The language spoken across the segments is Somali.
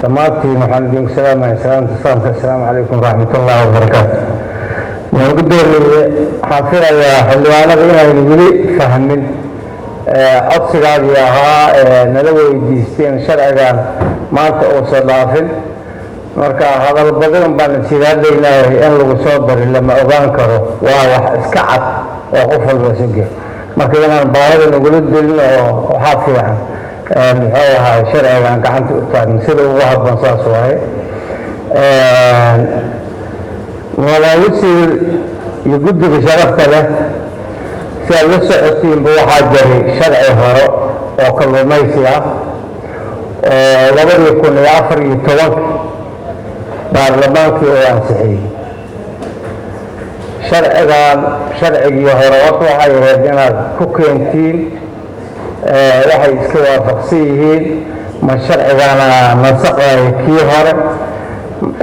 dhammaantiin waxaan idinku salaamayaa salaamta islaamka. Assalaamu calaykum waraxmatullaahi wabarakaatu. Gudoomiye, waxaan filayaa xildhibaanada inaynu weli fahmin codsigaagii ahaa nala weydiisteen sharcigan maanta uusan dhaafin. marka hadal badan baan sidaadaynahay in lagu soo darin lama ogaan karo, waa wax iska cad oo qof walba suge. marka inaan baahida nagula dilin oo waxaa fiican muxuu ahaa sharcigan gacanta u taagin sida ugu habboon saas waaye. walaawisiir iyo guddiga sharafta leh si aad la socotiinba waxaa jiray sharci hore oo kalluumaysi ah oo 2014 baarlamaankii oo ansixiyey. sharcigii hore waxay ahayd inaad ku keentiin waxay iska waafaqsan yihiin ma sharcigana nasaqayo kii hore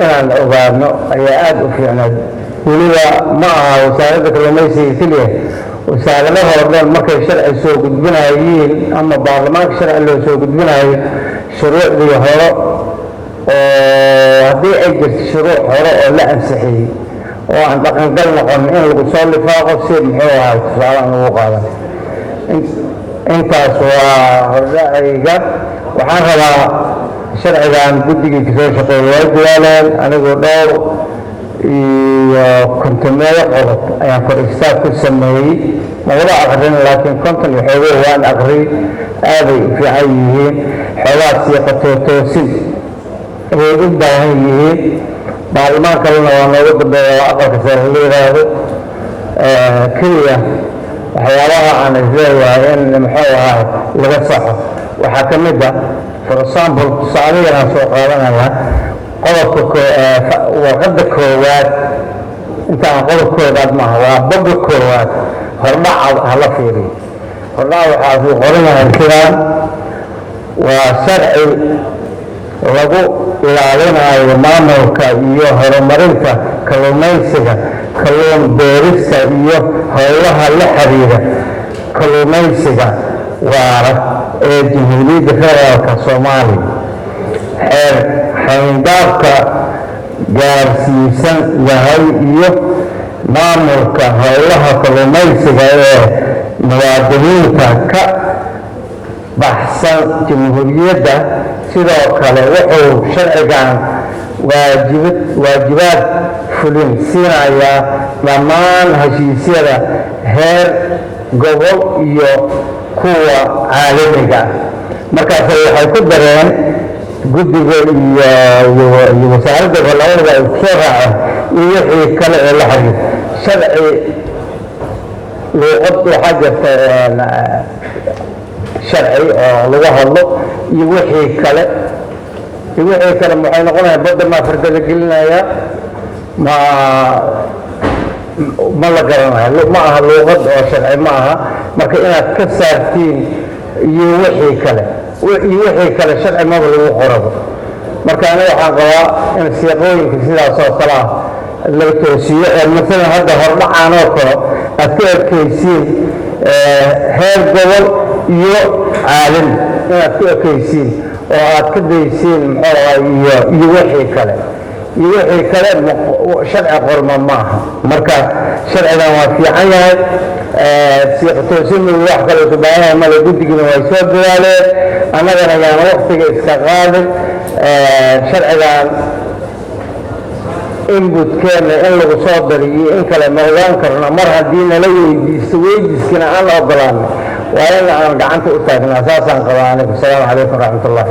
inaan ogaano ayaa aada u fiicnayd. weliba ma aha wasaaradda kalluumaysiga keliya, wasaaradaha oo dhan markay sharci soo gudbinayeen ama baarlamaanka sharci loo soo gudbinayo shuruucdii hore oo haddii ay jirto shuruuc hore oo la ansixiyey oo aan dhaqangal noqon in lagu soo lifaaqo si muxuu ahay tusaalaan lagu qaadan. intaas waa hordhacayga. waxaan rabaa sharcigan guddigii kasoo shaqeeya waa dadaaleen, anigoo dhowr iyo kontomeeyo qodob ayaan kor istaag ku sameeyey. lagama aqrin laakiin konton iyo xoogoo waan aqri, aaday u fiican yihiin. xoogaad siiqatoo toosin ayay u baahan yihiin. baarlamaan kalena waa noogu dambeeya waa aqalka sare la yidhaahdo. keliya waxyaabaha aan isleeyahay in muxuu ahaa laga saxo waxaa ka mid ah for example tusaalayaaan soo qaadanaya qodobka warqadda koowaad intaan qodobkoodaad maaha waa bogga koowaad hordhaca hala fiiriyo. hordhaca waxaa ku qoran yahay kiraan waa sharci lagu ilaalinayo maamulka iyo horumarinta kalluumaysiga, kalluun beerista iyo howlaha la xiriira kalluumaysiga waara ee Jamhuuriyadda Federaalka Soomaaliya. xayndaabka gaarsiisan yahay iyo maamulka howlaha kalluumaysiga ee muwaadiniinta ka baxsan jamhuuriyadda. sidoo kale wuxuu sharcigan waajibaad fulin siinayaa dhammaan heshiisyada heer gobol iyo kuwa caalamiga ah. markaas waxay ku dareen guddiga iyo wasaaradda labadaba ay kusoo raaceen iyo wixii kale ee la xiriir sharci luuqad waxaa jirta sharci oo lagu hadlo iyo wixii kale waxay noqonaya badda ma fargada gelinaya ma la garanayo, ma aha luuqad oo sharci ma aha. marka inaad ka saartiin iyo wixii kale sharci maba lagu qorabo. marka aniga waxaan qabaa in siiqooyinka sidaas oo kale ah laga toosiyo oo masalan hadda hordhacaan oo kale aad ka ekaysiin heer gobol iyo caalami inaad ku ekaysiin oo aad ka daysiin muxuu ahaa iyo wixii kale sharci qorma maaha. marka sharcigan waa fiican yahay. siiqatoosin wax kale u baahan male. guddigina way soo dadaaleen, annagana yaan waqtiga iska qaadin. sharcigan inbutkeena in lagu soo dariyo in kale ma ogaan karno mar haddii nala weydiiskina aan la ogolaanay waa in aan gacanta u taagnaa. saasaan qabaa anigu. asalaamu calaykum waraxmatullah.